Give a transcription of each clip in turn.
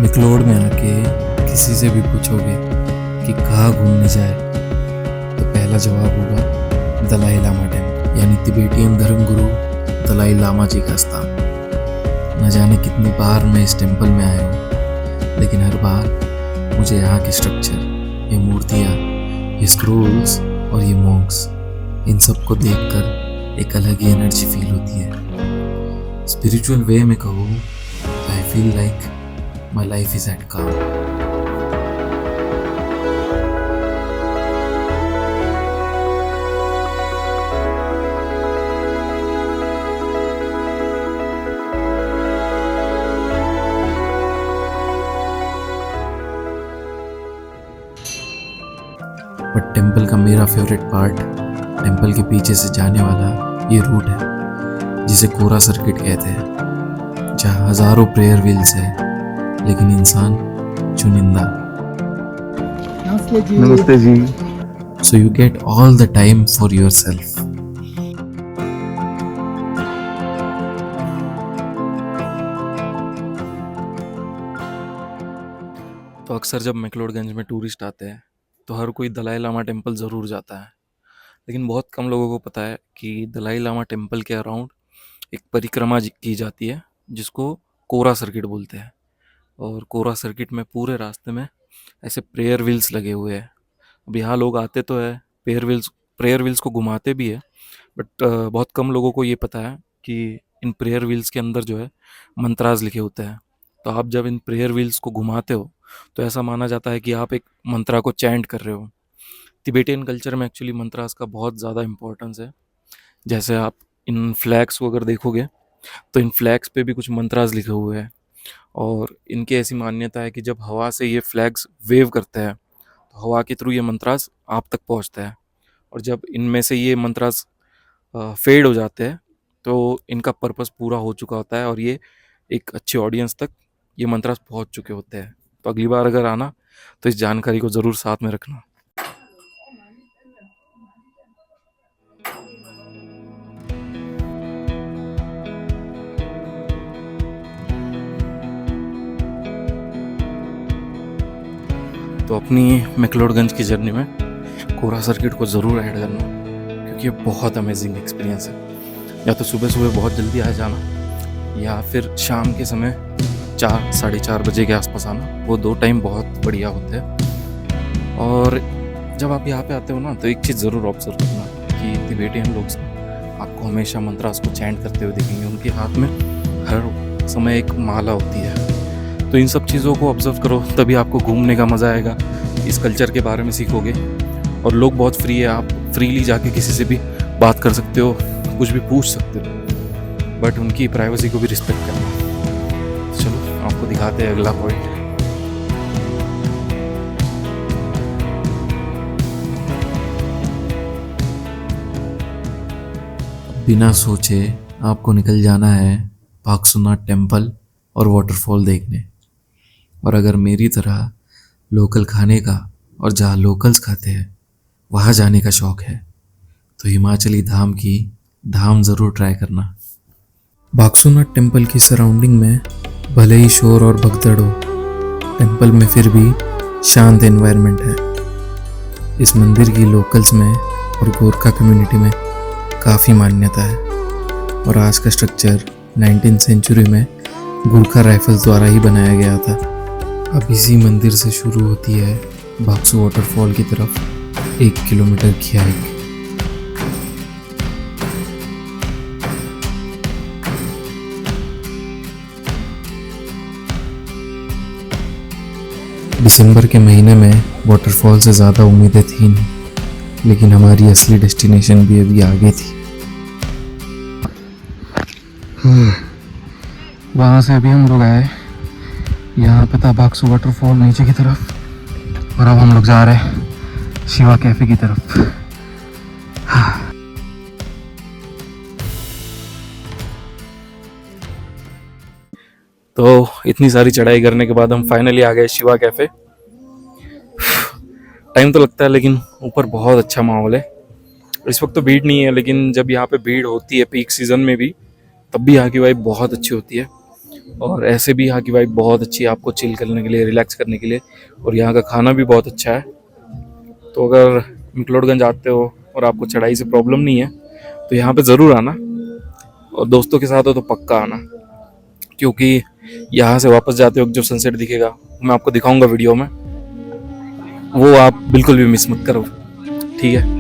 मैक्लोड में आके किसी से भी पूछोगे कि कहाँ घूमने जाए तो पहला जवाब होगा दलाई लामा टेम्पल, यानी तिबेटियन धर्मगुरु दलाई लामा जी का स्थान। न जाने कितनी बार मैं इस टेम्पल में आया हूँ, लेकिन हर बार मुझे यहाँ की स्ट्रक्चर, ये मूर्तियाँ, ये स्क्रोल्स और ये मॉन्क्स, इन सब को देखकर एक अलग ही एनर्जी फील होती है। स्पिरिचुअल वे में कहूँ तो I feel like my life is at calm. But temple का मेरा फेवरेट पार्ट टेम्पल के पीछे से जाने वाला ये रूट है जिसे कोरा सर्किट कहते हैं, जहाँ हजारों प्रेयर व्हील्स है लेकिन इंसान चुनिंदा। नमस्ते जी। So you get all the time for yourself. तो अक्सर जब मैक्लोडगंज में टूरिस्ट आते हैं तो हर कोई दलाई लामा टेम्पल ज़रूर जाता है, लेकिन बहुत कम लोगों को पता है कि दलाई लामा टेम्पल के अराउंड एक परिक्रमा की जाती है जिसको कोरा सर्किट बोलते हैं। और कोरा सर्किट में पूरे रास्ते में ऐसे प्रेयर व्हील्स लगे हुए हैं। अब यहाँ लोग आते तो है, प्रेयर व्हील्स को घुमाते भी है, बट बहुत कम लोगों को ये पता है कि इन प्रेयर व्हील्स के अंदर जो है मंत्राज लिखे होते हैं। तो आप जब इन प्रेयर व्हील्स को घुमाते हो तो ऐसा माना जाता है कि आप एक मंत्रा को चैंट कर रहे हो। तिबेटियन कल्चर में एक्चुअली मंत्रास का बहुत ज़्यादा इंपॉर्टेंस है। जैसे आप इन फ्लैग्स को अगर देखोगे तो इन फ्लैग्स पे भी कुछ मंत्रास लिखे हुए हैं, और इनकी ऐसी मान्यता है कि जब हवा से ये फ्लैग्स वेव करते हैं तो हवा के थ्रू ये मंत्रास आप तक पहुंचता है, और जब इनमें से ये मंत्रास फेड हो जाते हैं तो इनका पर्पस पूरा हो चुका होता है और ये एक अच्छे ऑडियंस तक ये मंत्रास पहुंच चुके होते हैं। तो अगली बार अगर आना तो इस जानकारी को ज़रूर साथ में रखना। तो अपनी मैक्लोडगंज की जर्नी में कोरा सर्किट को ज़रूर ऐड करना, क्योंकि ये बहुत अमेजिंग एक्सपीरियंस है। या तो सुबह सुबह बहुत जल्दी आ जाना, या फिर शाम के समय 4 साढ़े 4 बजे के आसपास आना। वो 2 टाइम बहुत बढ़िया होते हैं। और जब आप यहाँ पे आते हो ना तो एक चीज़ ज़रूर ऑब्जर्व करना कि तिबेटियन लोग आपको हमेशा मंत्रास को चैंट करते हुए देखेंगे। उनके हाथ में हर समय एक माला होती है। तो इन सब चीज़ों को ऑब्जर्व करो, तभी आपको घूमने का मज़ा आएगा, इस कल्चर के बारे में सीखोगे। और लोग बहुत फ्री है, आप फ्रीली जाके किसी से भी बात कर सकते हो, कुछ भी पूछ सकते हो, बट उनकी प्राइवेसी को भी रिस्पेक्ट करना। चलो आपको दिखाते हैं अगला पॉइंट। बिना सोचे आपको निकल जाना है बागसुनाथ टेम्पल और वाटरफॉल देखने। और अगर मेरी तरह लोकल खाने का और जहाँ लोकल्स खाते हैं वहाँ जाने का शौक़ है तो हिमाचली धाम की धाम ज़रूर ट्राई करना। बागसुनाथ टेम्पल की सराउंडिंग में भले ही शोर और भगदड़ हो, टेम्पल में फिर भी शांत एनवायरनमेंट है। इस मंदिर की लोकल्स में और गोरखा कम्युनिटी में काफ़ी मान्यता है, और आज का स्ट्रक्चर 19वीं सेंचुरी में गोरखा राइफल्स द्वारा ही बनाया गया था। अब इसी मंदिर से शुरू होती है बागसू वाटरफॉल की तरफ 1 किलोमीटर की हाइक। दिसंबर के महीने में वाटरफॉल से ज़्यादा उम्मीदें थी नहीं, लेकिन हमारी असली डेस्टिनेशन भी अभी आगे थी। वहाँ से अभी हम लोग आए, यहाँ पे था बागसू वाटरफॉल नीचे की तरफ, और अब हम लोग जा रहे हैं शिवा कैफे की तरफ। तो इतनी सारी चढ़ाई करने के बाद हम फाइनली आ गए शिवा कैफे। टाइम तो लगता है, लेकिन ऊपर बहुत अच्छा माहौल है। इस वक्त तो भीड़ नहीं है, लेकिन जब यहाँ पे भीड़ होती है पीक सीजन में भी, तब भी यहाँ की वाइब बहुत अच्छी होती है। और ऐसे भी यहाँ की वाइब बहुत अच्छी है आपको चिल करने के लिए, रिलैक्स करने के लिए, और यहाँ का खाना भी बहुत अच्छा है। तो अगर मैक्लोडगंज आते हो और आपको चढ़ाई से प्रॉब्लम नहीं है तो यहाँ पे ज़रूर आना, और दोस्तों के साथ हो तो पक्का आना, क्योंकि यहाँ से वापस जाते वक्त जो सनसेट दिखेगा मैं आपको दिखाऊंगा वीडियो में, वो आप बिल्कुल भी मिस मत करो, ठीक है।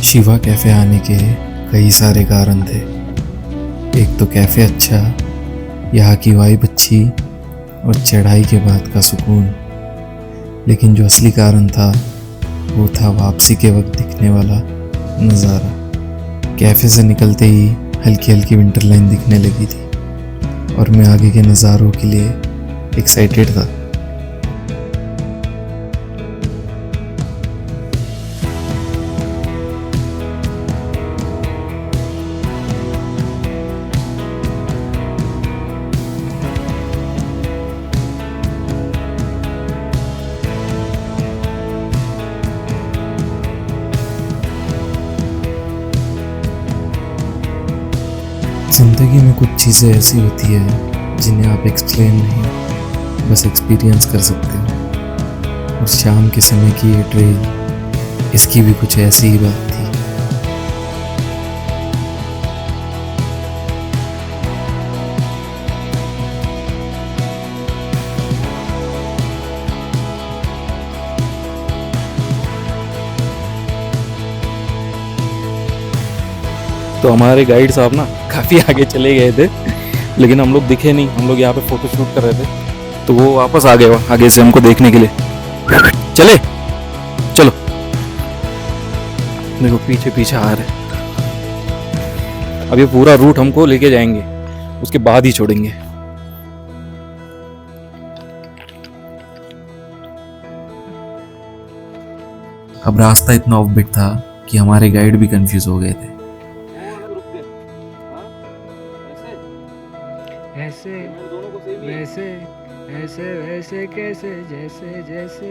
शिवा कैफ़े आने के कई सारे कारण थे। एक तो कैफ़े अच्छा, यहाँ की वाइब अच्छी और चढ़ाई के बाद का सुकून। लेकिन जो असली कारण था वो था वापसी के वक्त दिखने वाला नज़ारा। कैफ़े से निकलते ही हल्की हल्की विंटर लाइन दिखने लगी थी और मैं आगे के नज़ारों के लिए एक्साइटेड था। ज़िंदगी में कुछ चीज़ें ऐसी होती है जिन्हें आप एक्सप्लेन नहीं, बस एक्सपीरियंस कर सकते हो। और शाम के समय की ये ट्रेन, इसकी भी कुछ ऐसी ही बात थी। तो हमारे गाइड साहब ना काफ़ी आगे चले गए थे, लेकिन हम लोग दिखे नहीं। हम लोग यहाँ पे फ़ोटो शूट कर रहे थे तो वो वापस आ गए आगे से हमको देखने के लिए। चले चलो, देखो पीछे पीछे आ रहे। अब ये पूरा रूट हमको लेके जाएंगे, उसके बाद ही छोड़ेंगे। अब रास्ता इतना ऑफ बीट था कि हमारे गाइड भी कंफ्यूज हो गए थे। ऐसे वैसे ऐसे वैसे कैसे जैसे जैसे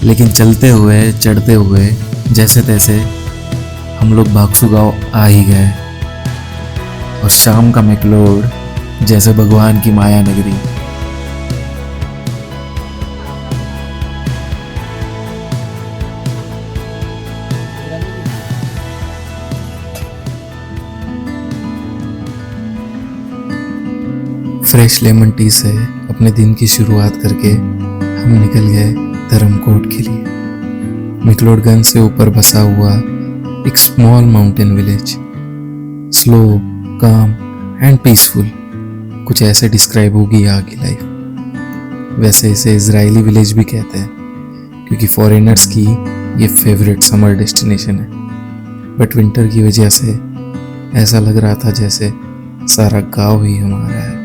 लेकिन चलते हुए चढ़ते हुए जैसे तैसे हम लोग भागसू गांव आ ही गए, और शाम का मैक्लोड जैसे भगवान की माया नगरी। फ्रेश लेमन टी से अपने दिन की शुरुआत करके हम निकल गए धर्मकोट के लिए। मैक्लोडगंज से ऊपर बसा हुआ एक स्मॉल माउंटेन विलेज, स्लो, काम एंड पीसफुल, कुछ ऐसे डिस्क्राइब होगी यहाँ की लाइफ। वैसे इसे इजरायली विलेज भी कहते हैं क्योंकि फॉरेनर्स की ये फेवरेट समर डेस्टिनेशन है। बट विंटर की वजह से ऐसा लग रहा था जैसे सारा गांव ही हमारा है।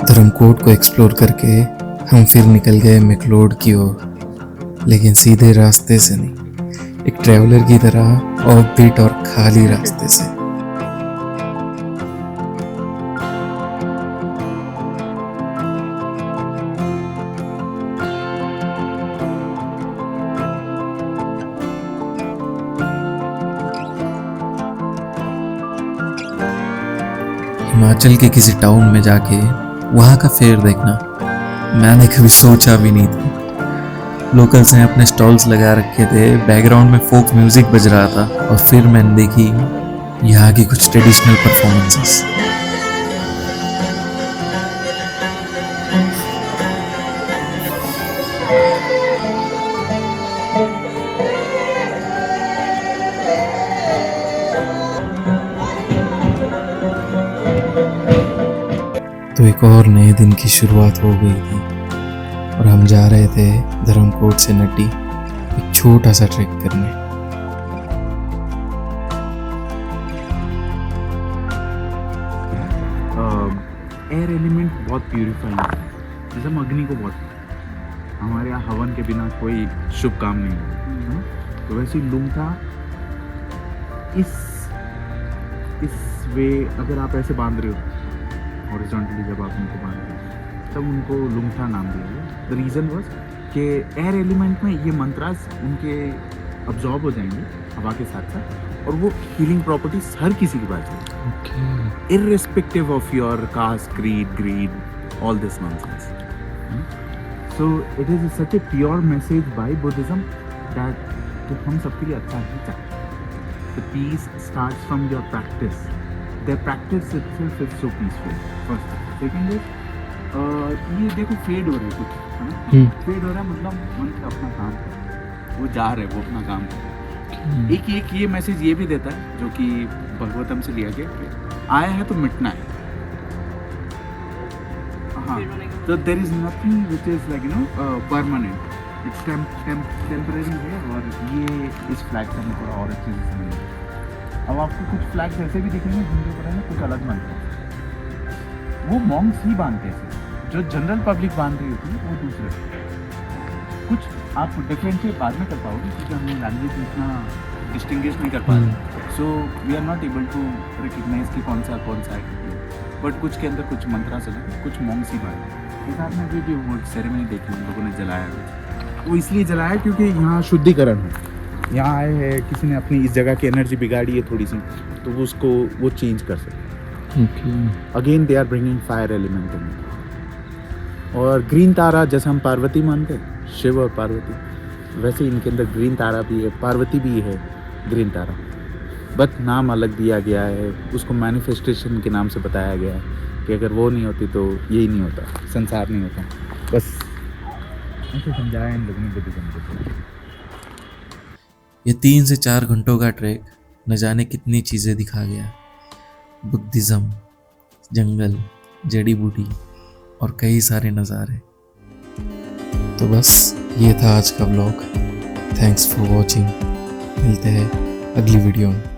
धर्मकोट को एक्सप्लोर करके हम फिर निकल गए मैक्लोड की ओर, लेकिन सीधे रास्ते से नहीं, एक ट्रैवलर की तरह ऑफ बीट और खाली रास्ते से। हिमाचल के किसी टाउन में जाके वहाँ का फेयर देखना मैंने कभी सोचा भी नहीं था। लोकल्स ने अपने स्टॉल्स लगा रखे थे, बैकग्राउंड में फोक म्यूजिक बज रहा था, और फिर मैंने देखी यहाँ की कुछ ट्रेडिशनल परफॉर्मेंसेस। तो एक और नए दिन की शुरुआत हो गई थी और हम जा रहे थे धर्मकोट से नड्डी एक छोटा सा ट्रैक करने। एयर एलिमेंट बहुत प्यूरिफाइंग है, जैसे हम अग्नि को बहुत, हमारे यहाँ हवन के बिना कोई शुभ काम नहीं है, तो वैसे ही लुंगटा इस वे अगर आप ऐसे बांध रहे हो हॉरिजॉन्टली, जब आप उनको बांध रहे हो तब उनको लुंगटा नाम दिया गया। द रीज़न वॉज कि एयर एलिमेंट में ये मंत्रास उनके अब्जॉर्ब हो जाएंगे हवा के साथ साथ, और वो हीलिंग प्रॉपर्टीज हर किसी के पास है, irrespective of your caste, creed, greed, all this nonsense. So it is such a pure message by Buddhism that तो हम सबके लिए अच्छा ही चाहते हैं। The peace starts from your practice. Their practice itself is so peaceful. First, second is ये देखो fade हो रहा है कुछ, है ना? फेड हो रहा है मतलब मंत्र अपना काम कर रहा है, वो जा रहे हैं, वो अपना काम कर रहे हैं। एक ये मैसेज ये भी देता है जो कि भगवतम से लिया गया कि आया है तो मिटना है। हाँ, तो there is nothing which is like permanent, it's temporary है। और ये इस फ्लैग का मैं थोड़ा और अच्छे से समझ, अब आपको कुछ फ्लैग्स ऐसे भी दिखेंगे जिनके ऊपर है ना कुछ अलग मंत्र है, वो मॉन्क्स ही बांधते हैं, जो जनरल पब्लिक बांध रही होती है वो दूसरे। कुछ आप डिफरेंशिएट बाद में कर पाओगे क्योंकि हम लैंग्वेज इतना डिस्टिंग्विश नहीं कर पा रहे, so we are not able to recognise कि कौन सा है, बट कुछ के अंदर कुछ मंत्रा से कुछ मॉन्क्स ही बांधे। इस आपने भी वो सेरेमनी देखी, उन लोगों ने जलाया, वो इसलिए जलाया क्योंकि यहाँ शुद्धिकरण है, यहाँ आए हैं किसी ने अपनी इस जगह की एनर्जी बिगाड़ी है थोड़ी सी, तो वो उसको वो चेंज कर सकते। Again they are bringing fire element in. और ग्रीन तारा जैसे हम पार्वती मानते हैं, शिव और पार्वती, वैसे इनके अंदर ग्रीन तारा भी है, पार्वती भी है ग्रीन तारा, बट नाम अलग दिया गया है, उसको मैनिफेस्टेशन के नाम से बताया गया है कि अगर वो नहीं होती तो यही नहीं होता, संसार नहीं होता। बस ऐसे समझाया इन लोगों ने बुद्धिज्म को। ये 3 से 4 घंटों का ट्रैक न जाने कितनी चीज़ें दिखा गया, बुद्धिज़्म, जंगल, जड़ी बूटी और कई सारे नज़ारे। तो बस ये था आज का व्लॉग। थैंक्स फॉर वॉचिंग, मिलते हैं अगली वीडियो में।